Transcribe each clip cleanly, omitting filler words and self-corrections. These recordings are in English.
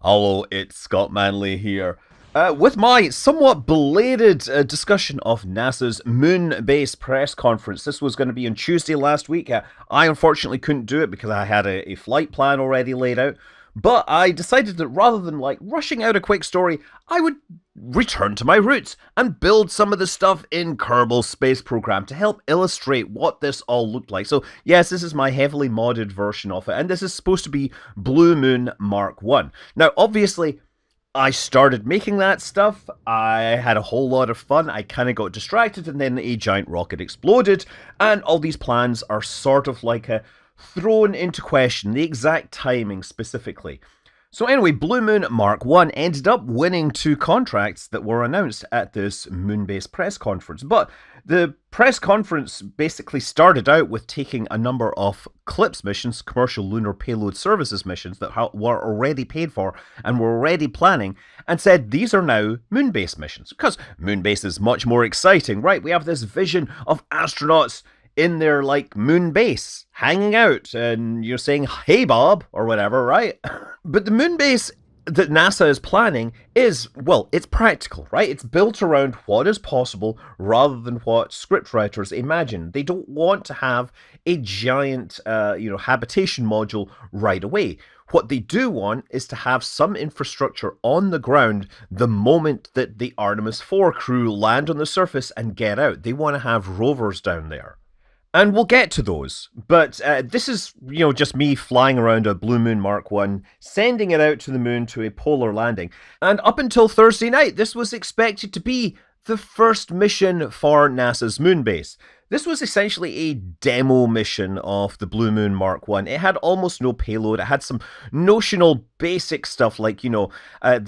Hello, it's Scott Manley here. With my somewhat belated discussion of NASA's moon base press conference. This was going to be on Tuesday last week. I unfortunately couldn't do it because I had a flight plan already laid out. But I decided that rather than rushing out a quick story, I would return to my roots and build some of the stuff in Kerbal Space Program to help illustrate what this all looked like. So yes, this is my heavily modded version of it, and this is supposed to be Blue Moon Mark 1. Now, obviously, I started making that stuff, I had a whole lot of fun, I kind of got distracted, and then a giant rocket exploded, and all these plans are sort of thrown into question, the exact timing specifically. So anyway, Blue Moon Mark 1 ended up winning 2 contracts that were announced at this Moonbase press conference. But the press conference basically started out with taking a number of CLPS missions, Commercial Lunar Payload Services missions, that were already paid for and were already planning, and said these are now Moonbase missions. Because Moonbase is much more exciting, right? We have this vision of astronauts in their moon base, hanging out, and you're saying, hey Bob, or whatever, right? But the moon base that NASA is planning is, well, it's practical, right? It's built around what is possible rather than what scriptwriters imagine. They don't want to have a giant, habitation module right away. What they do want is to have some infrastructure on the ground the moment that the Artemis 4 crew land on the surface and get out. They want to have rovers down there. And we'll get to those, but this is, just me flying around a Blue Moon Mark 1, sending it out to the moon to a polar landing. And up until Thursday night, this was expected to be the first mission for NASA's moon base. This was essentially a demo mission of the Blue Moon Mark 1. It had almost no payload. It had some notional basic stuff like, the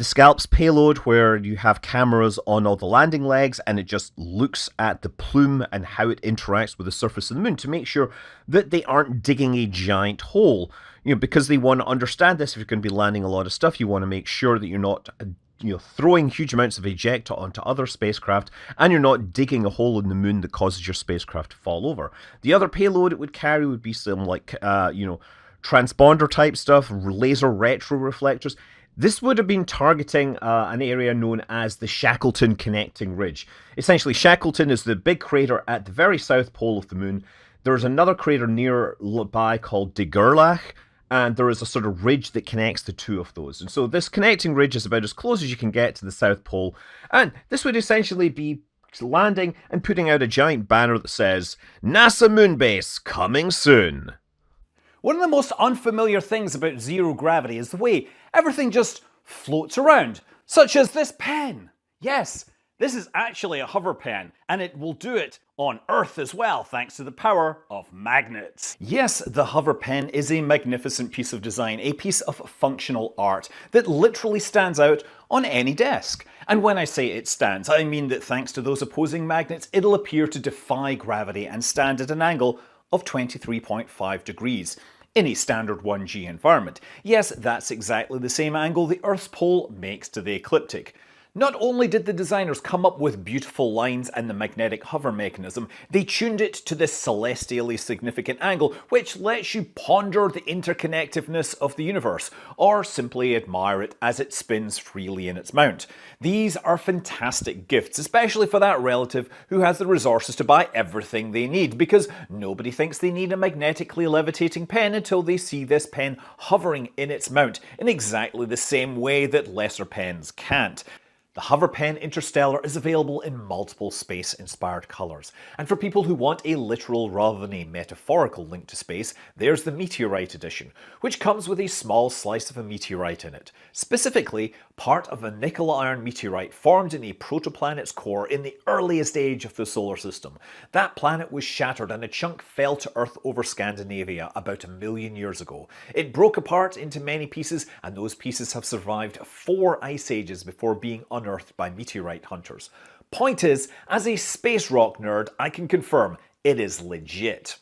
Scalps payload, where you have cameras on all the landing legs and it just looks at the plume and how it interacts with the surface of the moon to make sure that they aren't digging a giant hole. Because they want to understand this, if you're going to be landing a lot of stuff, you want to make sure that you're not throwing huge amounts of ejecta onto other spacecraft, and you're not digging a hole in the moon that causes your spacecraft to fall over. The other payload it would carry would be some transponder type stuff, laser retro reflectors. This would have been targeting an area known as the Shackleton Connecting Ridge. Essentially, Shackleton is the big crater at the very south pole of the moon. There's another crater nearby called De Gerlach, and there is a sort of ridge that connects the two of those. And so this connecting ridge is about as close as you can get to the South Pole. And this would essentially be landing and putting out a giant banner that says, NASA Moon Base, coming soon. One of the most unfamiliar things about zero gravity is the way everything just floats around, such as this pen. Yes, this is actually a hover pen, and it will do it on Earth as well, thanks to the power of magnets. Yes, the hover pen is a magnificent piece of design, a piece of functional art that literally stands out on any desk. And when I say it stands, I mean that thanks to those opposing magnets, it'll appear to defy gravity and stand at an angle of 23.5 degrees. In a standard 1G environment. Yes, that's exactly the same angle the Earth's pole makes to the ecliptic. Not only did the designers come up with beautiful lines and the magnetic hover mechanism, they tuned it to this celestially significant angle, which lets you ponder the interconnectiveness of the universe, or simply admire it as it spins freely in its mount. These are fantastic gifts, especially for that relative who has the resources to buy everything they need, because nobody thinks they need a magnetically levitating pen until they see this pen hovering in its mount in exactly the same way that lesser pens can't. The Hover Pen Interstellar is available in multiple space-inspired colours, and for people who want a literal rather than a metaphorical link to space, there's the Meteorite Edition, which comes with a small slice of a meteorite in it. Specifically, part of a nickel-iron meteorite formed in a protoplanet's core in the earliest age of the solar system. That planet was shattered and a chunk fell to Earth over Scandinavia about 1 million years ago. It broke apart into many pieces, and those pieces have survived 4 ice ages before being unearthed by meteorite hunters. Point is, as a space rock nerd, I can confirm it is legit.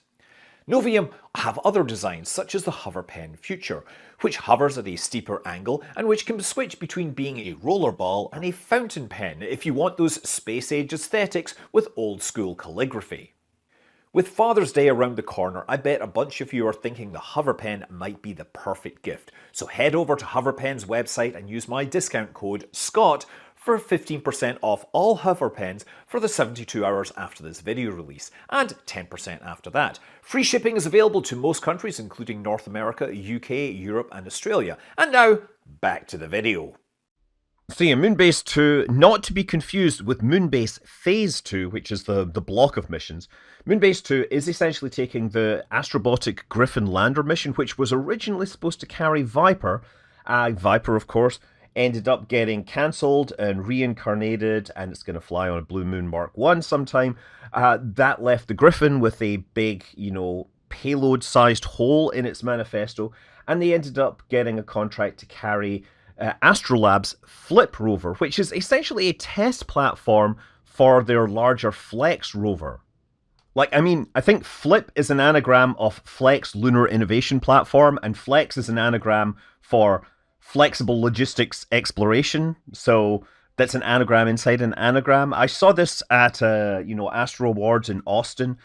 Novium have other designs such as the Hover Pen Future, which hovers at a steeper angle and which can switch between being a rollerball and a fountain pen if you want those space age aesthetics with old school calligraphy. With Father's Day around the corner, I bet a bunch of you are thinking the Hoverpen might be the perfect gift. So head over to Hoverpen's website and use my discount code SCOTT for 15% off all Hoverpens for the 72 hours after this video release, and 10% after that. Free shipping is available to most countries, including North America, UK, Europe, and Australia. And now, back to the video. So yeah, Moonbase 2, not to be confused with Moonbase Phase 2, which is the block of missions. Moonbase 2 is essentially taking the Astrobotic Griffin lander mission, which was originally supposed to carry Viper. Viper, of course, ended up getting cancelled and reincarnated, and it's going to fly on a Blue Moon Mark 1 sometime. That left the Griffin with a big, payload-sized hole in its manifesto, and they ended up getting a contract to carry Astrolab's Flip rover, which is essentially a test platform for their larger Flex rover. I think Flip is an anagram of Flex Lunar Innovation Platform, and Flex is an anagram for Flexible Logistics Exploration. So that's an anagram inside an anagram. I saw this at Astro Awards in Austin.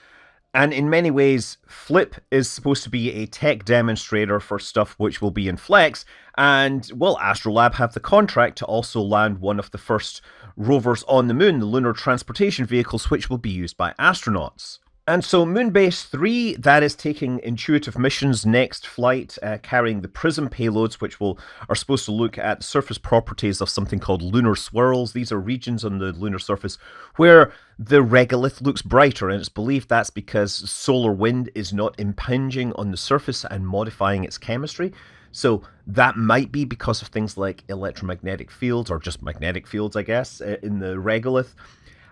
And in many ways, Flip is supposed to be a tech demonstrator for stuff which will be in Flex, and, well, Astrolab have the contract to also land one of the first rovers on the moon, the lunar transportation vehicles, which will be used by astronauts. And so Moonbase 3, that is taking Intuitive Missions' next flight, carrying the Prism payloads, which are supposed to look at the surface properties of something called lunar swirls. These are regions on the lunar surface where the regolith looks brighter, and it's believed that's because solar wind is not impinging on the surface and modifying its chemistry. So that might be because of things like electromagnetic fields, or just magnetic fields, I guess, in the regolith.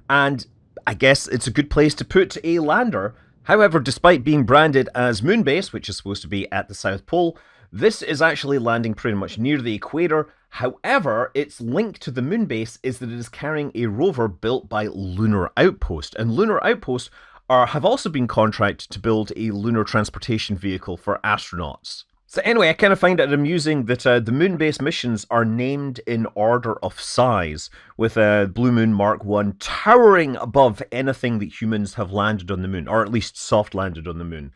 And I guess it's a good place to put a lander. However, despite being branded as Moonbase, which is supposed to be at the South Pole, this is actually landing pretty much near the equator. However, its link to the Moonbase is that it is carrying a rover built by Lunar Outpost, and Lunar Outpost have also been contracted to build a lunar transportation vehicle for astronauts. So anyway, I kind of find it amusing that the Moonbase missions are named in order of size, with Blue Moon Mark 1 towering above anything that humans have landed on the moon, or at least soft landed on the moon.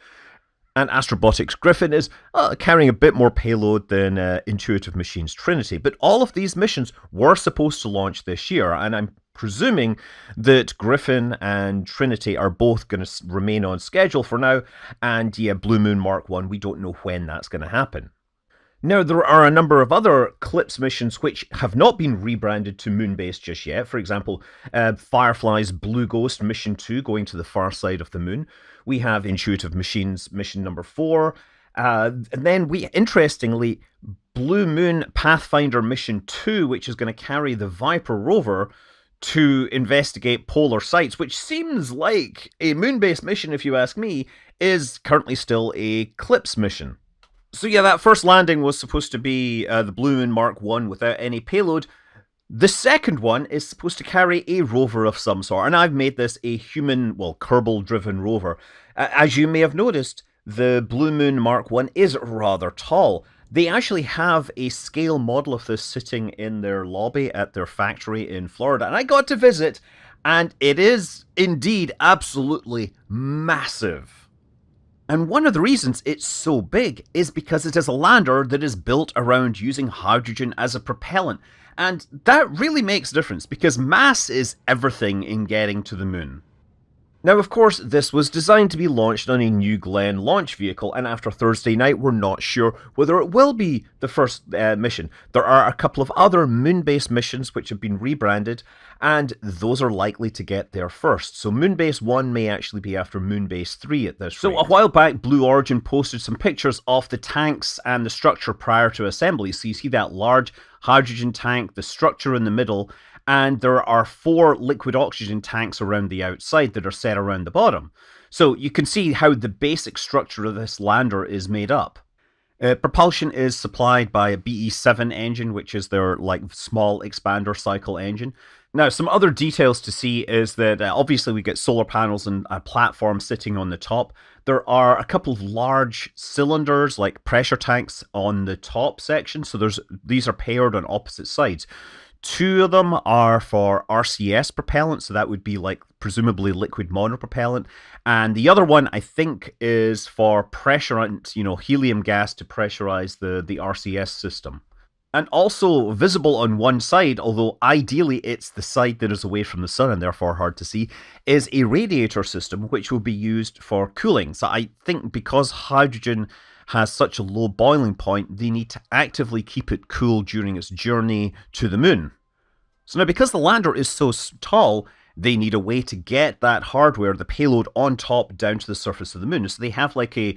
And Astrobotic's Griffin is carrying a bit more payload than Intuitive Machines' Trinity. But all of these missions were supposed to launch this year, and I'm presuming that Griffin and Trinity are both going to remain on schedule for now, and yeah, Blue Moon Mark 1, we don't know when that's going to happen. Now, there are a number of other CLIPS missions which have not been rebranded to Moonbase just yet. For example, Firefly's Blue Ghost Mission 2 going to the far side of the moon. We have Intuitive Machines Mission number 4. And then interestingly, Blue Moon Pathfinder Mission 2, which is going to carry the Viper rover to investigate polar sites, which seems like a Moonbase mission, if you ask me, is currently still a CLIPS mission. So yeah, that first landing was supposed to be the Blue Moon Mark 1 without any payload. The second one is supposed to carry a rover of some sort, and I've made this a human, Kerbal-driven rover. As you may have noticed, the Blue Moon Mark 1 is rather tall. They actually have a scale model of this sitting in their lobby at their factory in Florida, and I got to visit, and it is indeed absolutely massive. And one of the reasons it's so big is because it is a lander that is built around using hydrogen as a propellant, and that really makes a difference because mass is everything in getting to the moon. Now, of course, this was designed to be launched on a New Glenn launch vehicle, and after Thursday night, we're not sure whether it will be the first mission. There are a couple of other Moonbase missions which have been rebranded, and those are likely to get there first. So Moonbase 1 may actually be after Moonbase 3 at this rate. So a while back, Blue Origin posted some pictures of the tanks and the structure prior to assembly. So you see that large hydrogen tank, the structure in the middle, and there are 4 liquid oxygen tanks around the outside that are set around the bottom. So you can see how the basic structure of this lander is made up. Propulsion is supplied by a BE-7 engine, which is their small expander cycle engine. Now, some other details to see is that obviously we get solar panels and a platform sitting on the top. There are a couple of large cylinders, like pressure tanks, on the top section. So these are paired on opposite sides. Two of them are for RCS propellant, so that would be like presumably liquid monopropellant, and the other one I think is for pressurant, helium gas to pressurize the RCS system. And also visible on one side, although ideally it's the side that is away from the sun and therefore hard to see, is a radiator system which will be used for cooling. So I think because hydrogen has such a low boiling point, they need to actively keep it cool during its journey to the moon. So now, because the lander is so tall, they need a way to get that hardware, the payload, on top down to the surface of the moon. So they have like a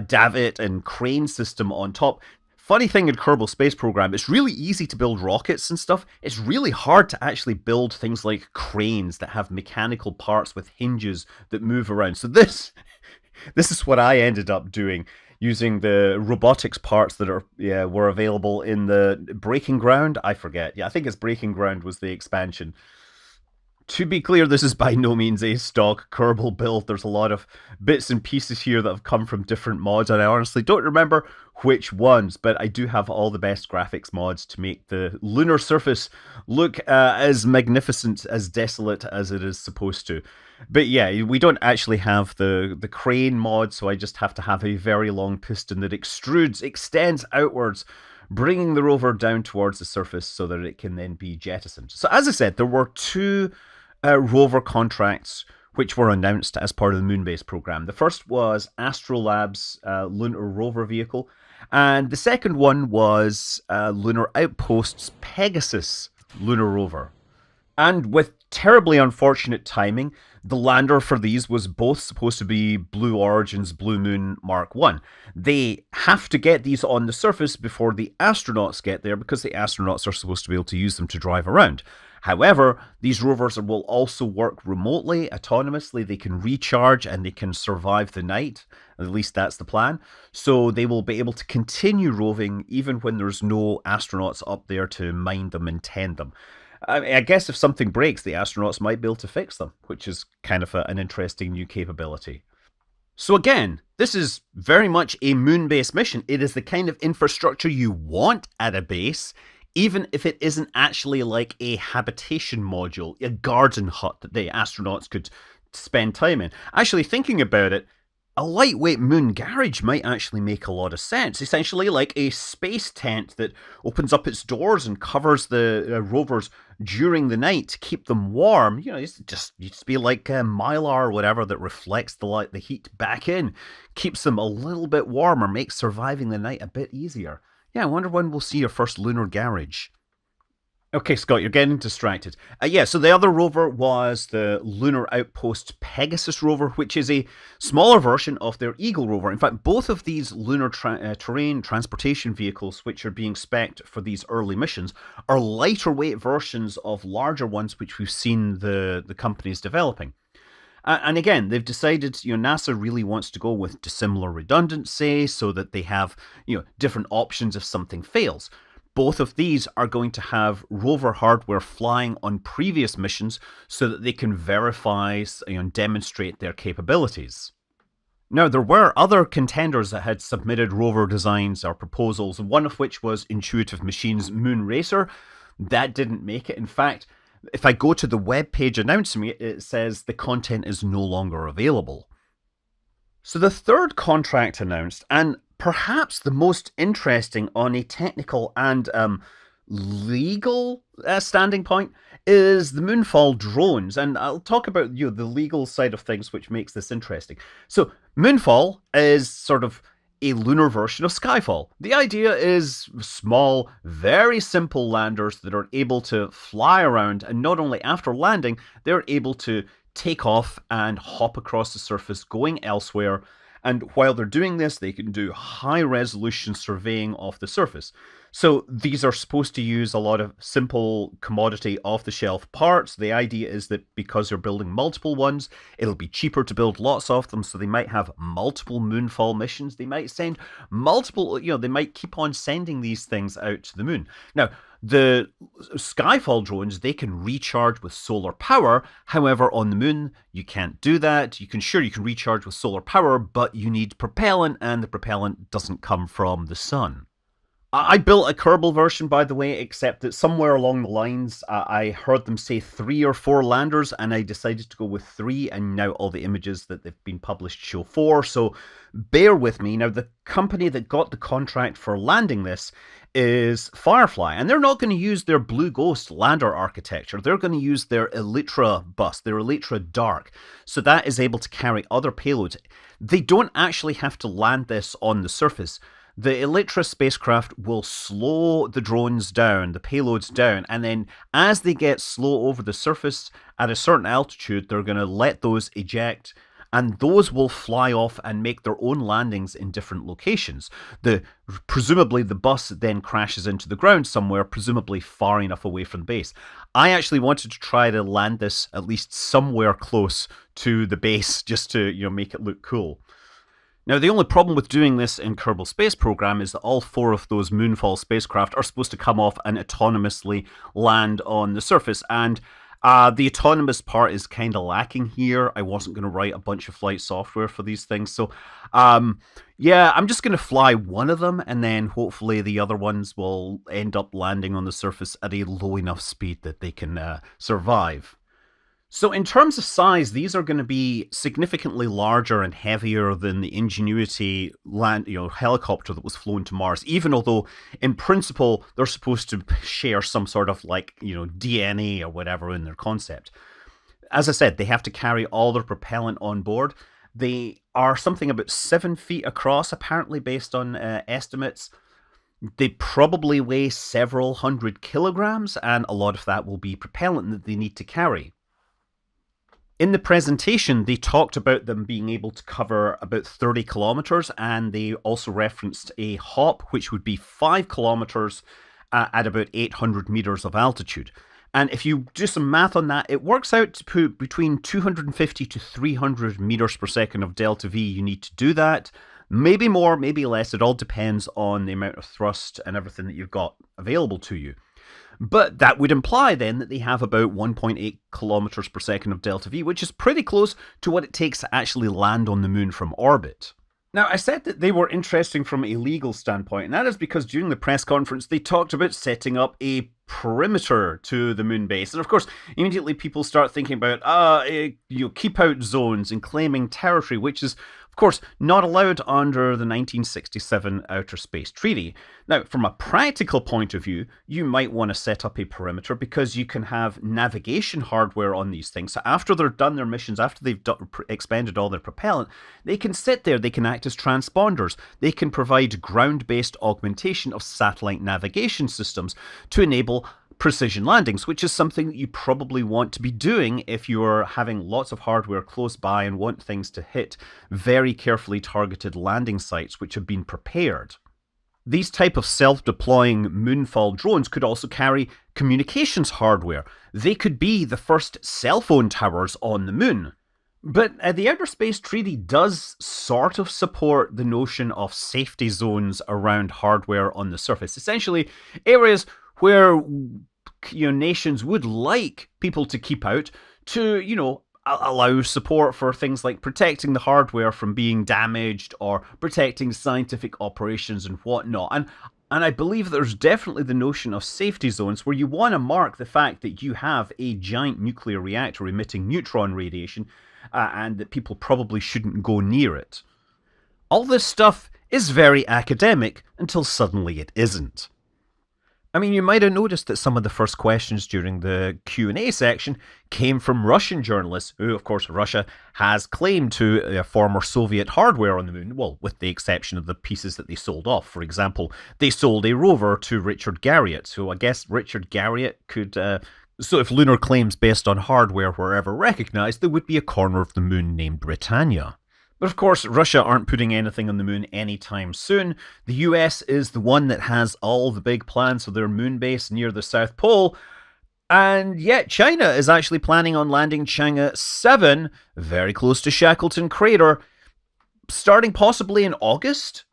davit and crane system on top. Funny thing in Kerbal Space Program, it's really easy to build rockets and stuff. It's really hard to actually build things like cranes that have mechanical parts with hinges that move around. So this is what I ended up doing, using the robotics parts that were available in the Breaking Ground. I forget. Yeah, I think it's Breaking Ground was the expansion. To be clear, this is by no means a stock Kerbal build. There's a lot of bits and pieces here that have come from different mods, and I honestly don't remember which ones, but I do have all the best graphics mods to make the lunar surface look as magnificent, as desolate as it is supposed to. But yeah, we don't actually have the crane mod, so I just have to have a very long piston that extends outwards, bringing the rover down towards the surface so that it can then be jettisoned. So as I said, there were two rover contracts which were announced as part of the Moonbase program. The first was Astrolab's lunar rover vehicle, and the second one was Lunar Outpost's Pegasus lunar rover. And with terribly unfortunate timing, the lander for these was both supposed to be Blue Origin's Blue Moon Mark 1. They have to get these on the surface before the astronauts get there, because the astronauts are supposed to be able to use them to drive around. However, these rovers will also work remotely, autonomously. They can recharge and they can survive the night. At least that's the plan. So they will be able to continue roving even when there's no astronauts up there to mind them and tend them. I guess if something breaks, the astronauts might be able to fix them, which is kind of an interesting new capability. So again, this is very much a moon-based mission. It is the kind of infrastructure you want at a base, even if it isn't actually like a habitation module, a garden hut that the astronauts could spend time in. Actually, thinking about it, a lightweight moon garage might actually make a lot of sense. Essentially like a space tent that opens up its doors and covers the rovers during the night to keep them warm. It just used to be like a mylar or whatever that reflects the light, the heat back in, keeps them a little bit warmer, makes surviving the night a bit easier. Yeah, I wonder when we'll see your first lunar garage. Okay, Scott, you're getting distracted. So the other rover was the Lunar Outpost Pegasus rover, which is a smaller version of their Eagle rover. In fact, both of these lunar terrain transportation vehicles, which are being spec'd for these early missions, are lighter weight versions of larger ones which we've seen the companies developing. And again, they've decided, NASA really wants to go with dissimilar redundancy so that they have, different options if something fails. Both of these are going to have rover hardware flying on previous missions so that they can verify and demonstrate their capabilities. Now, there were other contenders that had submitted rover designs or proposals, one of which was Intuitive Machines' Moon Racer. That didn't make it. In fact, if I go to the web page announcing it, it says the content is no longer available. So the third contract announced, and perhaps the most interesting on a technical and legal standing point, is the Moonfall drones. And I'll talk about the legal side of things, which makes this interesting. So Moonfall is sort of a lunar version of Skyfall. The idea is small, very simple landers that are able to fly around, and not only after landing, they're able to take off and hop across the surface going elsewhere. And while they're doing this, they can do high-resolution surveying of the surface. So these are supposed to use a lot of simple commodity off-the-shelf parts. The idea is that because they're building multiple ones, it'll be cheaper to build lots of them, so they might have multiple Moonfall missions. They might send multiple, they might keep on sending these things out to the moon. Now, the Skyfall drones, they can recharge with solar power. However, on the moon, you can't do that. You can recharge with solar power, but you need propellant, and the propellant doesn't come from the sun. I built a Kerbal version, by the way, except that somewhere along the lines, I heard them say 3 or 4 landers, and I decided to go with 3, and now all the images that they've been published show 4, so bear with me. Now, the company that got the contract for landing this is Firefly, and they're not going to use their Blue Ghost lander architecture. They're going to use their Elytra bus, their Elytra Dark, so that is able to carry other payloads. They don't actually have to land this on the surface. The Elytra spacecraft will slow the drones down, the payloads down, and then as they get slow over the surface at a certain altitude, they're going to let those eject, and those will fly off and make their own landings in different locations. Presumably the bus then crashes into the ground somewhere, presumably far enough away from the base. I actually wanted to try to land this at least somewhere close to the base, just to make it look cool. Now, the only problem with doing this in Kerbal Space Program is that all 4 of those Moonfall spacecraft are supposed to come off and autonomously land on the surface, and the autonomous part is kind of lacking here. I wasn't going to write a bunch of flight software for these things, so yeah, I'm just going to fly one of them, and then hopefully the other ones will end up landing on the surface at a low enough speed that they can survive. So in terms of size, these are going to be significantly larger and heavier than the Ingenuity helicopter that was flown to Mars, even although in principle they're supposed to share some sort of DNA or whatever in their concept. As I said, they have to carry all their propellant on board. They are something about 7 feet across, apparently, based on estimates. They probably weigh several hundred kilograms, and a lot of that will be propellant that they need to carry. In the presentation, they talked about them being able to cover about 30 kilometers, and they also referenced a hop, which would be 5 kilometers at about 800 meters of altitude. And if you do some math on that, it works out to put between 250 to 300 meters per second of delta V. You need to do that. Maybe more, maybe less. It all depends on the amount of thrust and everything that you've got available to you. But that would imply then that they have about 1.8 kilometers per second of delta V, which is pretty close to what it takes to actually land on the moon from orbit. Now, I said that they were interesting from a legal standpoint, and that is because during the press conference they talked about setting up a perimeter to the moon base. And of course, immediately people start thinking about keep out zones and claiming territory, which is of course not allowed under the 1967 Outer Space Treaty. Now, from a practical point of view, you might want to set up a perimeter because you can have navigation hardware on these things. So after they're done their missions, after they've expended all their propellant, they can sit there, they can act as transponders, they can provide ground-based augmentation of satellite navigation systems to enable precision landings, which is something that you probably want to be doing if you're having lots of hardware close by and want things to hit very carefully targeted landing sites which have been prepared. These type of self-deploying moonfall drones could also carry communications hardware. They could be the first cell phone towers on the moon. But the Outer Space Treaty does sort of support the notion of safety zones around hardware on the surface. Essentially, areas where nations would like people to keep out to, allow support for things like protecting the hardware from being damaged or protecting scientific operations and whatnot. And I believe there's definitely the notion of safety zones where you want to mark the fact that you have a giant nuclear reactor emitting neutron radiation and that people probably shouldn't go near it. All this stuff is very academic until suddenly it isn't. I mean, you might have noticed that some of the first questions during the Q&A section came from Russian journalists, who, of course, Russia has claimed to former Soviet hardware on the moon, well, with the exception of the pieces that they sold off. For example, they sold a rover to Richard Garriott, so I guess Richard Garriott could... So if lunar claims based on hardware were ever recognized, there would be a corner of the moon named Britannia. But of course, Russia aren't putting anything on the moon anytime soon. The US is the one that has all the big plans for their moon base near the South Pole. And yet China is actually planning on landing Chang'e 7 very close to Shackleton Crater, starting possibly in August.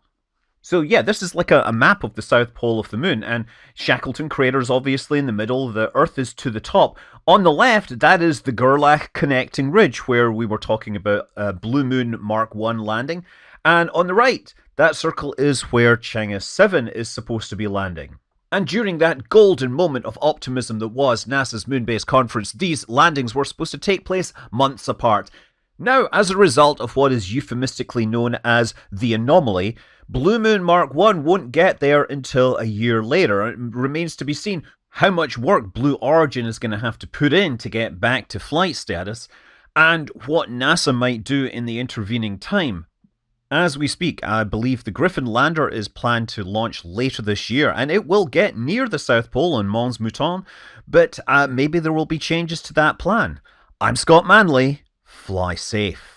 So yeah, this is like a map of the South Pole of the moon, and Shackleton Crater is obviously in the middle, the Earth is to the top. On the left, that is the Gerlach connecting ridge, where we were talking about Blue Moon Mark 1 landing. And on the right, That circle is where Chang'e 7 is supposed to be landing. And during that golden moment of optimism that was NASA's Moonbase conference, these landings were supposed to take place months apart. Now, as a result of what is euphemistically known as the anomaly, Blue Moon Mark 1 won't get there until a year later. It remains to be seen how much work Blue Origin is going to have to put in to get back to flight status, and what NASA might do in the intervening time. As we speak, I believe the Griffin lander is planned to launch later this year, and it will get near the South Pole on Mons Mouton, but maybe there will be changes to that plan. I'm Scott Manley. Fly safe.